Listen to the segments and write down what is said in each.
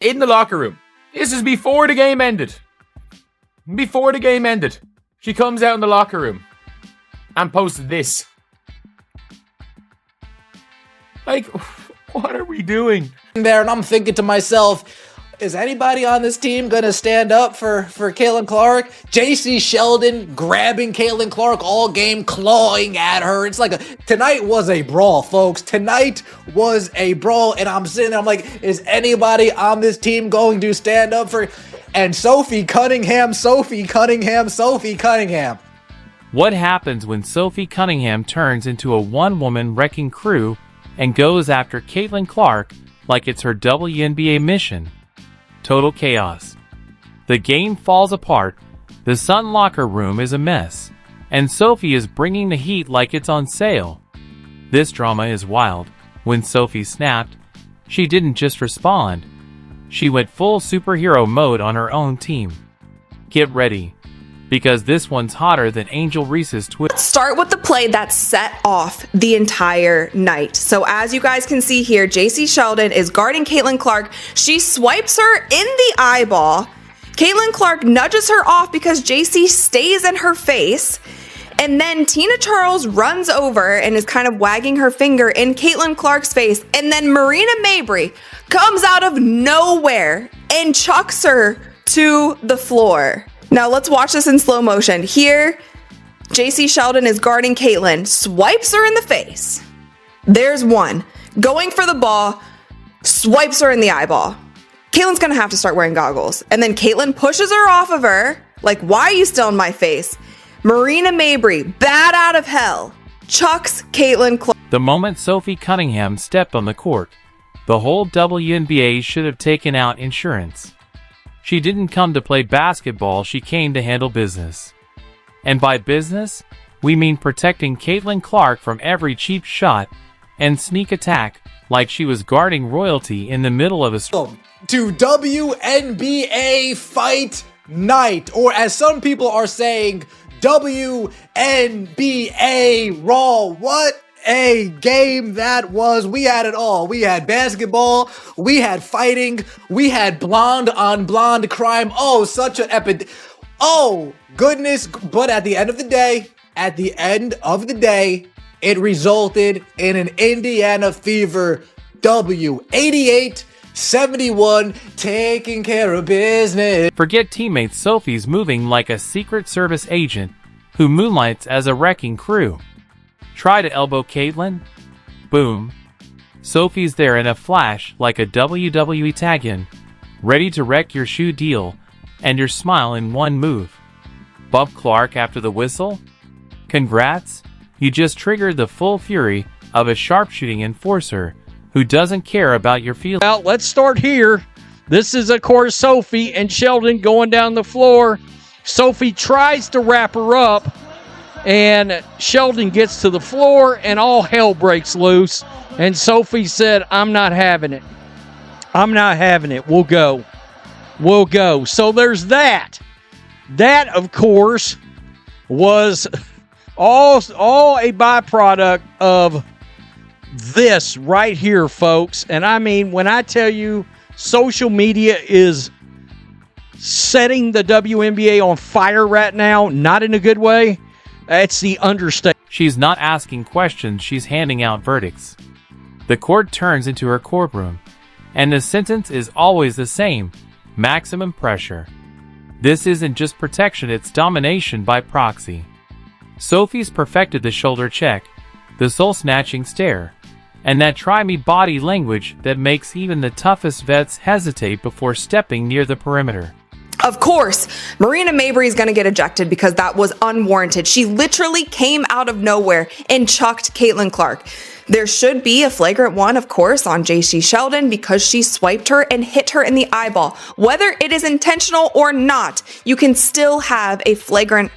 in the locker room. This is before the game ended. Before the game ended. She comes out in the locker room and posted this. Like, what are we doing? There, and I'm thinking to myself, is anybody on this team going to stand up for Caitlin Clark? J.C. Sheldon grabbing Caitlin Clark all game, clawing at her. It's like tonight was a brawl, folks. Tonight was a brawl, and I'm sitting there, I'm like, is anybody on this team going to stand up for... And Sophie Cunningham. What happens when Sophie Cunningham turns into a one-woman wrecking crew and goes after Caitlin Clark like it's her WNBA mission? Total chaos. The game falls apart, the Sun locker room is a mess, and Sophie is bringing the heat like it's on sale. This drama is wild. When Sophie snapped, she didn't just respond. She went full superhero mode on her own team. Get ready, because this one's hotter than Angel Reese's twist. Let's start with the play that set off the entire night. So as you guys can see here, J.C. Sheldon is guarding Caitlin Clark. She swipes her in the eyeball. Caitlin Clark nudges her off because J.C. stays in her face. And then Tina Charles runs over and is kind of wagging her finger in Caitlin Clark's face. And then Marina Mabrey comes out of nowhere and chucks her to the floor. Now let's watch this in slow motion. Here, J.C. Sheldon is guarding Caitlin, swipes her in the face. There's one. Going for the ball, swipes her in the eyeball. Caitlin's gonna have to start wearing goggles. And then Caitlin pushes her off of her, like, why are you still in my face? Marina Mabrey, bat out of hell, chucks Caitlin Clark. The moment Sophie Cunningham stepped on the court, the whole WNBA should have taken out insurance. She didn't come to play basketball, she came to handle business. And by business, we mean protecting Caitlin Clark from every cheap shot and sneak attack like she was guarding royalty in the middle of a... To WNBA Fight Night, or as some people are saying, WNBA Raw. What a game that was. We had it all. We had basketball, we had fighting, we had blonde on blonde crime. Oh, such an epic. Oh, goodness. But at the end of the day, it resulted in an Indiana Fever W. 88-71, taking care of business. Forget teammates, Sophie's moving like a Secret Service agent who moonlights as a wrecking crew. Try to elbow Caitlin? Boom. Sophie's there in a flash like a WWE tag-in, ready to wreck your shoe deal and your smile in one move. Bump Clark after the whistle? Congrats, you just triggered the full fury of a sharpshooting enforcer who doesn't care about your feelings. Well, let's start here. This is, of course, Sophie and Sheldon going down the floor. Sophie tries to wrap her up, and Sheldon gets to the floor, and all hell breaks loose. And Sophie said, I'm not having it. I'm not having it. We'll go. We'll go. So there's that. That, of course, was all a byproduct of this right here, folks. And I mean, when I tell you social media is setting the WNBA on fire right now, not in a good way, that's the understatement. She's not asking questions, she's handing out verdicts. The court turns into her courtroom, and the sentence is always the same: maximum pressure. This isn't just protection, it's domination by proxy. Sophie's perfected the shoulder check, the soul-snatching stare, and that try-me body language that makes even the toughest vets hesitate before stepping near the perimeter. Of course, Marina Mabrey is going to get ejected because that was unwarranted. She literally came out of nowhere and chucked Caitlin Clark. There should be a flagrant one, of course, on J.C. Sheldon because she swiped her and hit her in the eyeball. Whether it is intentional or not, you can still have a flagrant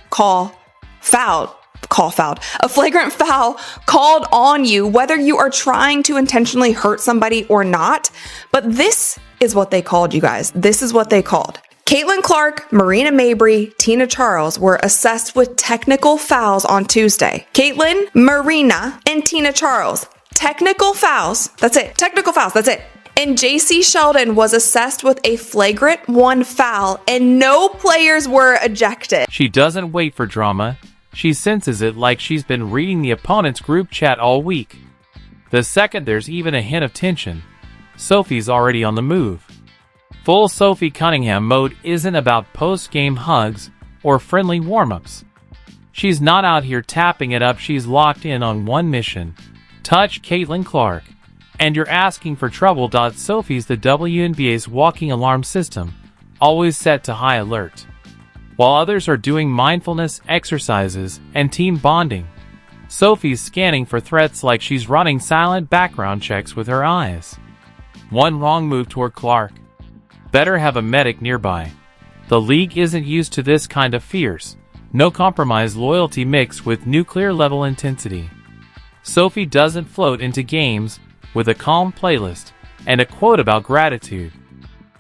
a flagrant foul called on you, whether you are trying to intentionally hurt somebody or not. But this is what they called, you guys. This is what they called. Caitlin Clark, Marina Mabrey, Tina Charles were assessed with technical fouls on Tuesday. Caitlin, Marina, and Tina Charles. Technical fouls. That's it. Technical fouls. That's it. and JC Sheldon was assessed with a flagrant 1 foul, and no players were ejected. She doesn't wait for drama. She senses it like she's been reading the opponent's group chat all week. The second there's even a hint of tension, Sophie's already on the move. Full Sophie Cunningham mode isn't about post-game hugs or friendly warm-ups. She's not out here tapping it up, she's locked in on one mission: touch Caitlin Clark. And you're asking for trouble. Sophie's the WNBA's walking alarm system, always set to high alert. While others are doing mindfulness exercises and team bonding, Sophie's scanning for threats like she's running silent background checks with her eyes. One wrong move toward Clark. Better have a medic nearby. The league isn't used to this kind of fierce, no-compromise loyalty mixed with nuclear-level intensity. Sophie doesn't float into games with a calm playlist and a quote about gratitude.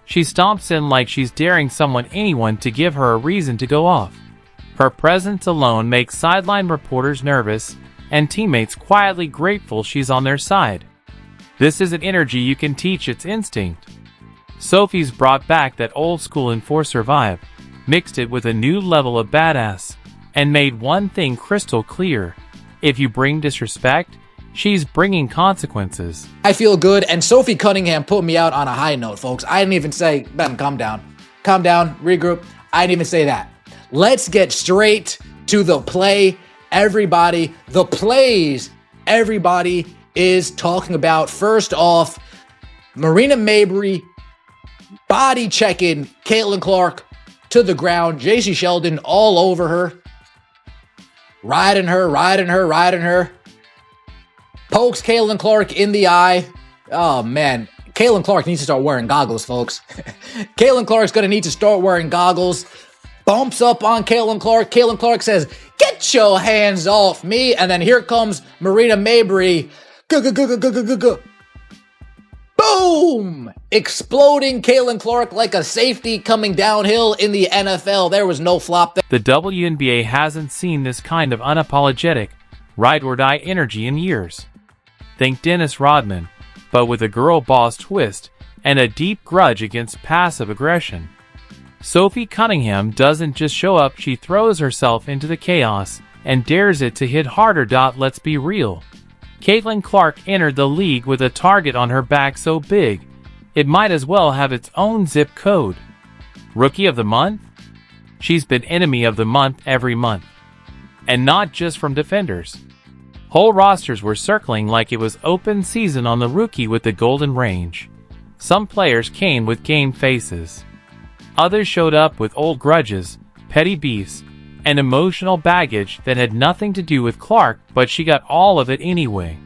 She stomps in like she's daring anyone to give her a reason to go off. Her presence alone makes sideline reporters nervous and teammates quietly grateful she's on their side. This isn't energy you can teach, it's instinct. Sophie's brought back that old-school enforcer vibe, mixed it with a new level of badass, and made one thing crystal clear: if you bring disrespect, she's bringing consequences. I feel good, and Sophie Cunningham put me out on a high note, folks. I didn't even say, Ben, calm down, regroup. I didn't even say that. Let's get straight to the play. Everybody, the plays everybody is talking about. First off, Marina Mabrey body checking Caitlin Clark to the ground. JC Sheldon all over her. Riding her. Pokes Caitlin Clark in the eye. Oh, man. Caitlin Clark needs to start wearing goggles, folks. Caitlin Clark's going to need to start wearing goggles. Bumps up on Caitlin Clark. Caitlin Clark says, "Get your hands off me." And then here comes Marina Mabrey. Boom! Exploding Caitlin Clark like a safety coming downhill in the NFL. There was no flop there. The WNBA hasn't seen this kind of unapologetic, ride-or-die energy in years. Think Dennis Rodman, but with a girl boss twist and a deep grudge against passive aggression. Sophie Cunningham doesn't just show up, she throws herself into the chaos and dares it to hit harder. Let's be real. Caitlin Clark entered the league with a target on her back so big, it might as well have its own zip code. Rookie of the Month? She's been Enemy of the Month every month. And not just from defenders. Whole rosters were circling like it was open season on the rookie with the golden range. Some players came with game faces. Others showed up with old grudges, petty beefs, and emotional baggage that had nothing to do with Clark, but she got all of it anyway.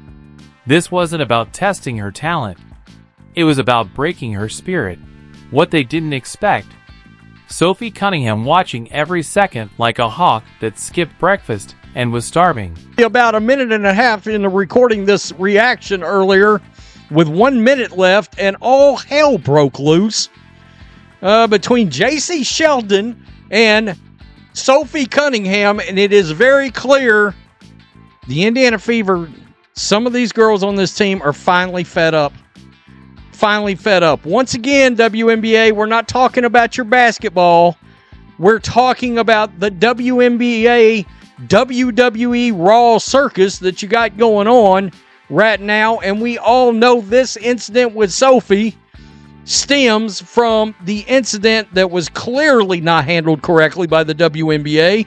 This wasn't about testing her talent. It was about breaking her spirit. What they didn't expect. Sophie Cunningham watching every second like a hawk that skipped breakfast and was starving. About a minute and a half into recording this reaction earlier, with 1 minute left, and all hell broke loose between JC Sheldon and Sophie Cunningham, and it is very clear the Indiana Fever, some of these girls on this team are finally fed up. Once again, WNBA, we're not talking about your basketball. We're talking about the WNBA WWE Raw circus that you got going on right now, and we all know this incident with Sophie stems from the incident that was clearly not handled correctly by the WNBA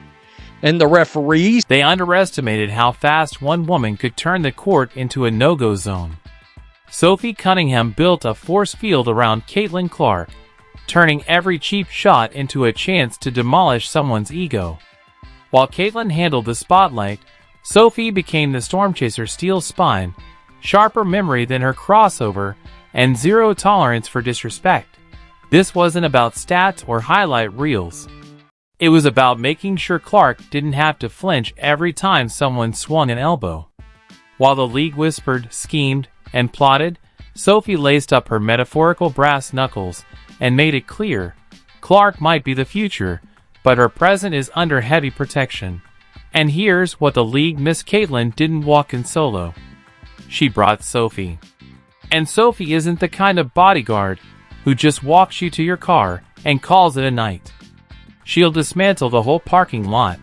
and the referees. They underestimated how fast one woman could turn the court into a no-go zone. Sophie Cunningham built a force field around Caitlin Clark, turning every cheap shot into a chance to demolish someone's ego. While Caitlin handled the spotlight, Sophie became the storm chaser, steel spine, sharper memory than her crossover, and zero tolerance for disrespect. This wasn't about stats or highlight reels. It was about making sure Clark didn't have to flinch every time someone swung an elbow. While the league whispered, schemed, and plotted, Sophie laced up her metaphorical brass knuckles and made it clear, Clark might be the future, but her present is under heavy protection. And here's what the league missed: Caitlin didn't walk in solo. She brought Sophie. And Sophie isn't the kind of bodyguard who just walks you to your car and calls it a night. She'll dismantle the whole parking lot,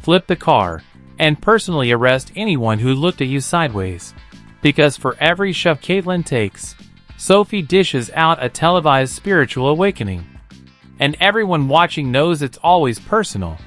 flip the car, and personally arrest anyone who looked at you sideways. Because for every shove Caitlyn takes, Sophie dishes out a televised spiritual awakening. And everyone watching knows it's always personal.